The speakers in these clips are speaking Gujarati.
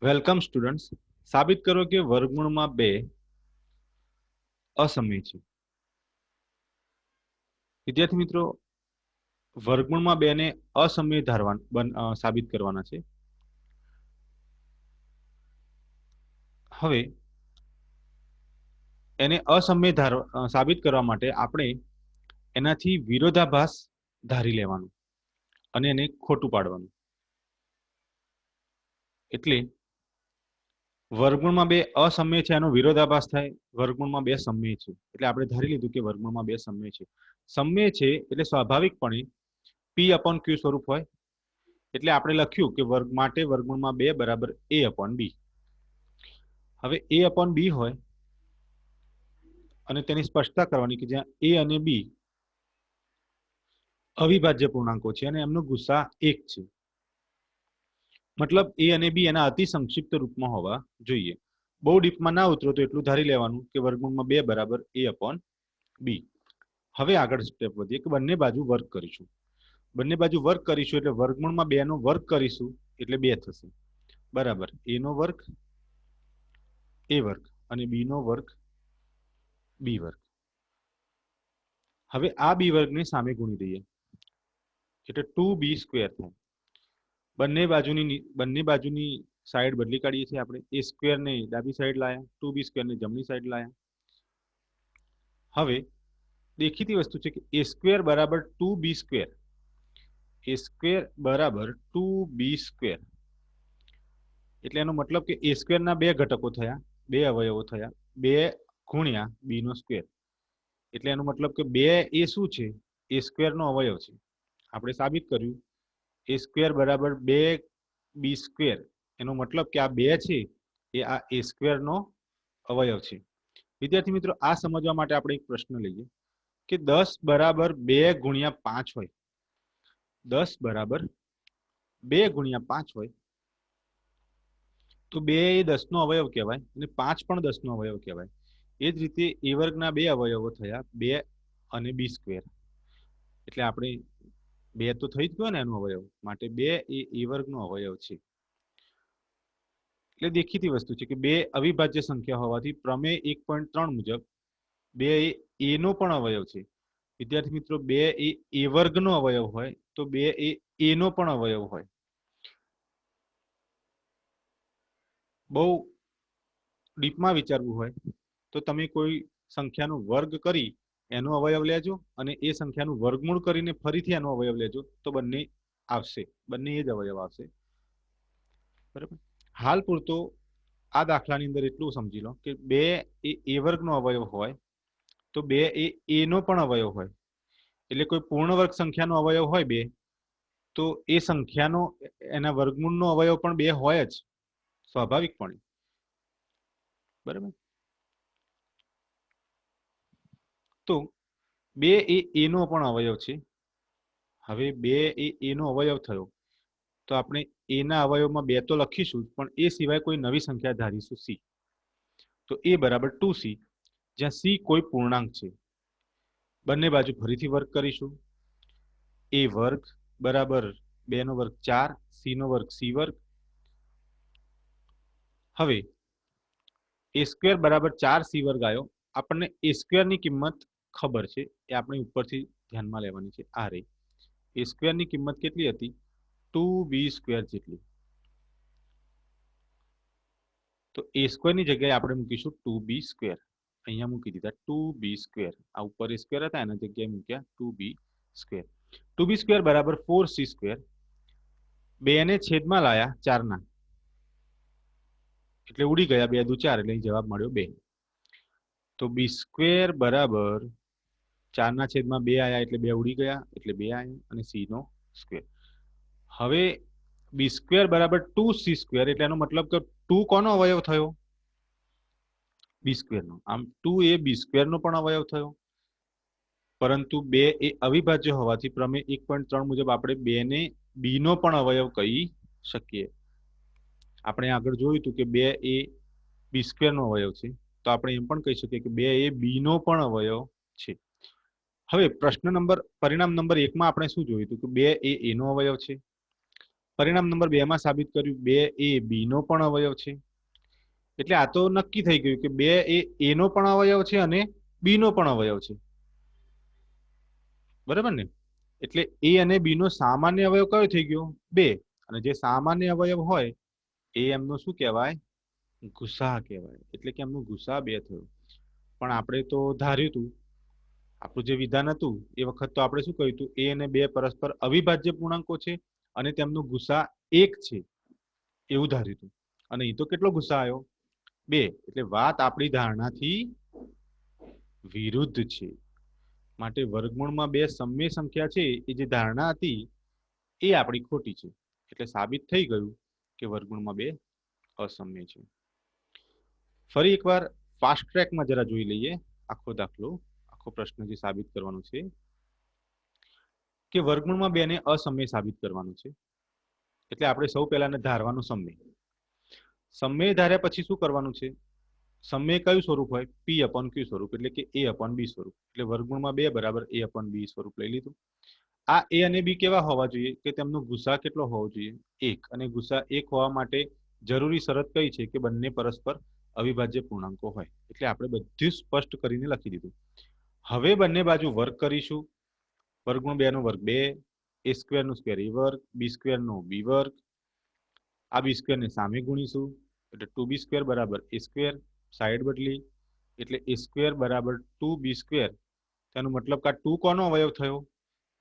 Welcome students. સાબિત કરો કે વર્ગમૂળમાં 2 અસમય છે. વિદ્યાર્થી મિત્રો, વર્ગમૂળમાં 2 ને અસમય સાબિત કરવાના છે. હવે એને સાબિત કરવા માટે આપણે એનાથી વિરોધાભાસ ધારી લેવાનું અને એને ખોટું પાડવાનું. એટલે વર્ગમૂળમાં 2 અસમય છે એનો વિરોધાભાસ થાય વર્ગમૂળમાં 2 સમય છે. એટલે આપણે ધારી લીધું કે વર્ગમૂળમાં 2 સમય છે. સમય છે એટલે સ્વાભાવિકપણે P/Q સ્વરૂપ હોય. એટલે આપણે લખ્યું કે વર્ગમૂળમાં 2 બરાબર A/B. હવે A/B હોય અને તેની સ્પષ્ટતા કરવાની કે જ્યાં A અને B અવિભાજ્ય પૂર્ણાંકો છે અને એમનો ગુસા 1 છે. મતલબ A અને B એના અતિ સંક્ષિપ્ત રૂપમાં હોવા જોઈએ. બહુ ડીપમાં ના ઉતરો તો એટલું ધારી લેવાનું કે વર્ગમૂળમાં 2 બરાબર A/B. હવે આગળ સ્ટેપ વધીએ કે બંને બાજુ વર્ગ કરીશું. બંને બાજુ વર્ગ કરીશું એટલે વર્ગમૂળમાં 2 નો વર્ગ કરીશું એટલે 2 થશે બરાબર A નો વર્ગ A વર્ગ અને B નો વર્ગ B વર્ગ. હવે આ B વર્ગને સામે ગુણી દઈએ એટલે 2B સ્ક્વેર થાય. બંને બાજુની સાઈડ બદલી કાઢીએ છીએ આપણે. A સ્ક્વેર ને ડાબી સાઈડ લાયા, 2B સ્ક્વેર ને જમણી સાઈડ લાયા. હવે દેખીતી વસ્તુ છે કે A સ્ક્વેર બરાબર 2B સ્ક્વેર. A સ્ક્વેર બરાબર 2B સ્ક્વેર એટલે એનો મતલબ કે A સ્ક્વેર ના 2 ઘટકો થયા, 2 અવયવો થયા, 2 ગુણ્યા B નો સ્ક્વેર. એટલે એનો મતલબ કે 2 એ શું છે? A સ્ક્વેર નો અવયવ છે. આપણે સાબિત કર્યું A સ્ક્વેર બરાબર 2B સ્ક્વેર. એનો મતલબ કે આ 2 છે એ આ A સ્ક્વેર નો અવયવ છે. વિદ્યાર્થી મિત્રો, આ સમજવા માટે આપણે એક પ્રશ્ન લઈએ કે 10 બરાબર 2 ગુણ્યા 5 હોય. 10 બરાબર 2 ગુણ્યા 5 હોય તો 2 એ 10 નો અવયવ કહેવાય અને 5 પણ 10 નો અવયવ કહેવાય. એ જ રીતે A વર્ગના 2 અવયવો થયા, 2 અને B સ્ક્વેર. એટલે આપણે 2 તો થઈ જ ગયો ને એનો અવયવ, માટે 2 એ A વર્ગનો અવયવ છે. એટલે દેખીતી વસ્તુ છે કે 2 અવિભાજ્ય સંખ્યા હોવાથી પ્રમેય 1.3 મુજબ 2 એ A નો પણ અવયવ છે. વિદ્યાર્થી મિત્રો, 2 એ A વર્ગનો અવયવ હોય તો 2 એ A નો પણ અવયવ હોય. બહુ ડીપમાં વિચારવું હોય તો તમે કોઈ સંખ્યાનો વર્ગ કરી એનો અવયવ લેજો અને એ સંખ્યાનું વર્ગમૂળ કરીને ફરીથી એનો અવયવ લેજો તો બંને આવશે, બંને એ જ અવયવ આવશે. બરાબર. હાલ પૂરતો આ દાખલાની અંદર એટલું સમજી લો કે 2 એ A વર્ગનો અવયવ હોય તો 2 એ A નો પણ અવયવ હોય. એટલે કોઈ પૂર્ણ વર્ગ સંખ્યાનો અવયવ હોય 2 તો એ સંખ્યાનો એના વર્ગમૂળનો અવયવ પણ 2 હોય જ સ્વાભાવિકપણે. બરાબર. તો 2 એ A નો પણ અવયવ છે. હવે 2 એ A નો અવયવ થયો તો આપણે A ના અવયવમાં 2 તો લખીશું પણ એ સિવાય કોઈ નવી સંખ્યા ધારીશું C. તો A બરાબર 2C, જ્યાં C કોઈ પૂર્ણાંક છે. બંને બાજુ ફરીથી વર્ગ કરીશું. A વર્ગ બરાબર 2 નો વર્ગ 4, C નો વર્ગ C વર્ગ. હવે A સ્ક્વેર બરાબર 4C વર્ગ આવ્યો. આપણને A સ્ક્વેર ની કિંમત ખબર છે, એ આપણે ઉપરથી ધ્યાનમાં લેવાની છે. આ રહી A સ્ક્વેર ની કિંમત કેટલી હતી? 2B સ્ક્વેર જેટલી. તો A સ્ક્વેર ની જગ્યાએ આપણે મૂકીશું 2B સ્ક્વેર. અહીંયા મૂકી દીધા 2B સ્ક્વેર. આ ઉપર A સ્ક્વેર હતા એના જગ્યાએ મૂક્યા 2B સ્ક્વેર. 2B સ્ક્વેર બરાબર 4C સ્ક્વેર. 2 ને છેદમાં લાયા 4 ના એટલે ઉડી ગયા, 2 દુ 4 એટલે જવાબ મળ્યો 2. તો B સ્ક્વેર બરાબર 4 ના છેદમાં 2 આયા એટલે 2 ઉડી ગયા એટલે 2 આયા અને C નો સ્ક્વેર. હવે B સ્ક્વેર બરાબર 2C સ્ક્વેર એટલે એનો મતલબ કે 2 કોનો અવયવ થયો? B સ્ક્વેર નો. આમ 2 એ B સ્ક્વેર નો પણ અવયવ થયો. પરંતુ 2 એ અવિભાજ્ય હોવાથી પ્રમેય 1.3 મુજબ આપણે 2 ને B નો પણ અવયવ કહી શકીએ. આપણે આગળ જોયું હતું કે 2 એ B સ્ક્વેર નો અવયવ છે, તો આપણે એમ પણ કહી શકીએ કે 2 એ B નો પણ અવયવ છે. હવે પરિણામ નંબર 1 માં આપણે શું જોયું હતું કે 2 એ A નો અવયવ છે. પરિણામ નંબર 2 માં સાબિત કર્યું 2 એ બી નો પણ અવયવ છે. એટલે આ તો નક્કી થઈ ગયું કે 2 એ એ નો પણ અવયવ છે અને બી નો પણ અવયવ છે, બરાબર ને? એટલે એ અને બી નો સામાન્ય અવયવ કયો થઈ ગયો? 2. અને જે સામાન્ય અવયવ હોય એ એમનો શું કહેવાય? ગુસા કહેવાય. એટલે કે એમનું ગુસા 2 થયું. પણ આપણે તો ધાર્યું હતું, આપણું જે વિધાન હતું એ વખત તો આપણે શું કહ્યું હતું? એ અને 2 પરસ્પર અવિભાજ્ય પૂર્ણાંકો છે અને તેમનો ગુસા 1 છે એવું ધાર્યું હતું. અને અહીં તો કેટલો ગુસા આવ્યો? 2. એટલે વાત આપણી ધારણાથી વિરુદ્ધ છે. માટે વર્ગમૂળમાં 2 સમય સંખ્યા છે એ જે ધારણા હતી એ આપણી ખોટી છે. એટલે સાબિત થઈ ગયું કે વર્ગમૂળમાં 2 અસમય છે. ફરી એકવાર ફાસ્ટ ટ્રેકમાં જરા જોઈ લઈએ આખો દાખલો, આખો પ્રશ્ન જે સાબિત કરવાનો છે કે વર્ગમૂળમાં 2 ને અસમય સાબિત કરવાનું છે. એટલે આપણે સૌ પહેલા ધારવાનું સમય. સમય ધાર્યા પછી શું કરવાનું છે? સમય કયું સ્વરૂપ હોય? પી અપોન ક્યુ સ્વરૂપ, એટલે કે એ અપોન બી સ્વરૂપ. એટલે વર્ગમૂળમાં 2 બરાબર એ અપોન બી સ્વરૂપ લઈ લીધું. આ એ અને બી કેવા હોવા જોઈએ? કે તેમનો ગુસા કેટલો હોવો જોઈએ? 1. અને ગુસા 1 હોવા માટે જરૂરી શરત કઈ છે? કે બંને પરસ્પર અવિભાજ્ય પૂર્ણાંકો હોય. એટલે આપણે બધું સ્પષ્ટ કરીને લખી દીધું. હવે બંને બાજુ વર્ગ કરીશું. વર્ગમૂળ 2 નો વર્ગ 2, એ સ્ક્વેર નો સ્ક્વેર એ વર્ગ, બી સ્ક્વેર નો બી વર્ગ. આ બી સ્ક્વેર ને સામે ગુણીશું એટલે 2b સ્ક્વેર બરાબર એ સ્ક્વેર. સાઈડ બદલી એટલે એ સ્ક્વેર બરાબર 2b સ્ક્વેર. તેનો મતલબ કે આ 2 કોનો અવયવ થયો?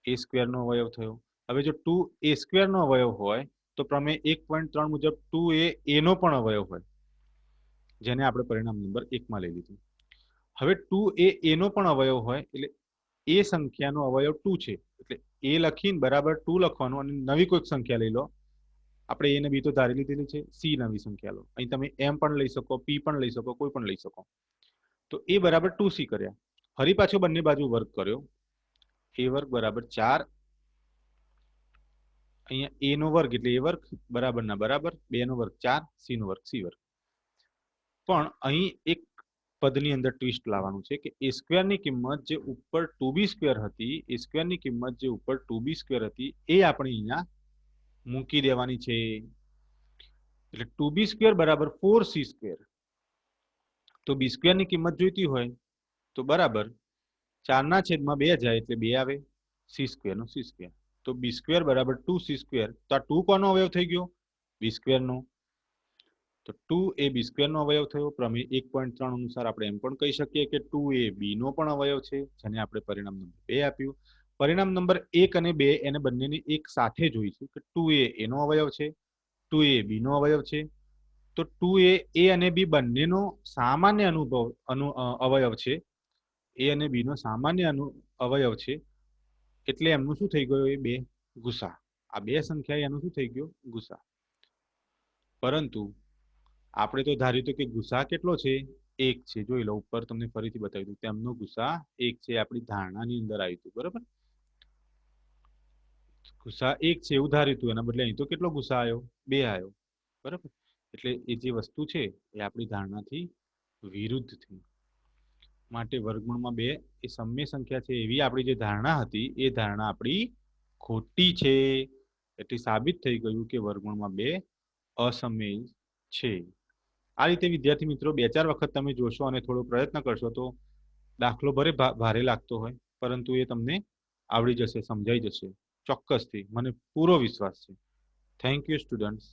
એ સ્ક્વેર નો અવયવ થયો. હવે જો 2 એ સ્ક્વેર નો અવયવ હોય તો પ્રમેય 1.3 મુજબ 2 એ નો પણ અવયવ હોય, જેને આપણે પરિણામ નંબર 1 માં લઈ લીધું. હવે 2 એ નો પણ અવયવ હોય એટલે એ સંખ્યાનો અવયવ 2 છે એટલે એ લખીને બરાબર 2 લખવાનું અને નવી કોઈક સંખ્યા લઈ લો. આપણે એ ને બી તો ધારી લીધેલી છે, સી નવી સંખ્યા લો. અહીં તમે એમ પણ લઈ શકો, પી પણ લઈ શકો, કોઈ પણ લઈ શકો. તો એ બરાબર 2c કર્યા. ફરી પાછો બંને બાજુ વર્ગ કર્યો. એ વર્ગ બરાબર 4. અહીંયા એ નો વર્ગ એટલે એ વર્ગ બરાબર ના બરાબર, 2 નો વર્ગ 4, સી નો વર્ગ સી વર્ગ. પણ અહીં એક પદની અંદર ટ્વિસ્ટ લાવવાનું છે કે એ સ્ક્વેર ની કિંમત જે ઉપર 2b સ્ક્વેર હતી, એ સ્ક્વેર ની કિંમત જે ઉપર 2b સ્ક્વેર હતી એ આપણે અહીંયા મૂકી દેવાની છે. એટલે 2b સ્ક્વેર બરાબર 4c સ્ક્વેર. તો બી સ્ક્વેર ની કિંમત જોઈતી હોય તો બરાબર 4 ના છેદમાં 2 જાય એટલે 2 આવે, સી સ્ક્વેર નો સી સ્ક્વેર. તો બી સ્ક્વેર બરાબર 2c સ્ક્વેર. તો આ 2 કોનો અવયવ થઈ ગયો? બી સ્ક્વેર નો. તો 2 એ બી સ્ક્વેર નો અવયવ થયો. પ્રમેય 1.3 અનુસાર આપણે એમ પણ કહી શકીએ કે 2 એ બી નો પણ અવયવ છે, જેને આપણે પરિણામ નંબર 2 આપ્યું. પરિણામ નંબર 1 અને 2 એને બંનેની એક સાથે જોઈશું કે 2 એ નો અવયવ છે, 2 એ બી નો અવયવ છે. તો 2 એ અને બી બંનેનો સામાન્ય અવયવ છે. એ અને બી નો સામાન્ય અવયવ છે એટલે એમનું શું થઈ ગયું? એ 2 ગુસા. આ 2 સંખ્યા એનું શું થઈ ગયું? ગુસા. પરંતુ આપણે તો ધાર્યું હતું કે ગુસા કેટલો છે? 1 છે. જોઈ લો, ઉપર તમને ફરીથી બતાવી દઉં. તેમનો ગુસા 1 છે, આપણી ધારણાની અંદર આવ્યું હતું, બરાબર? ગુસા 1 છે એવું ધાર્યું હતું, એના બદલે અહીં તો કેટલો ગુસા આવ્યો? 2 આવ્યો, બરાબર? એટલે એ જે વસ્તુ છે એ આપણી ધારણાથી વિરુદ્ધ થઈ. માટે વર્ગમૂળમાં 2 એ સમય સંખ્યા છે એવી આપણી જે ધારણા હતી એ ધારણા આપણી ખોટી છે. એટલે સાબિત થઈ ગયું કે વર્ગમૂળમાં 2 અસમય છે. આ રીતે વિદ્યાર્થી મિત્રો 2-4 વખત તમે જોશો અને થોડો પ્રયત્ન કરશો તો દાખલો ભારે લાગતો હોય, પરંતુ એ તમને આવડી જશે, સમજાઈ જશે ચોક્કસથી. મને પૂરો વિશ્વાસ છે. Thank you students.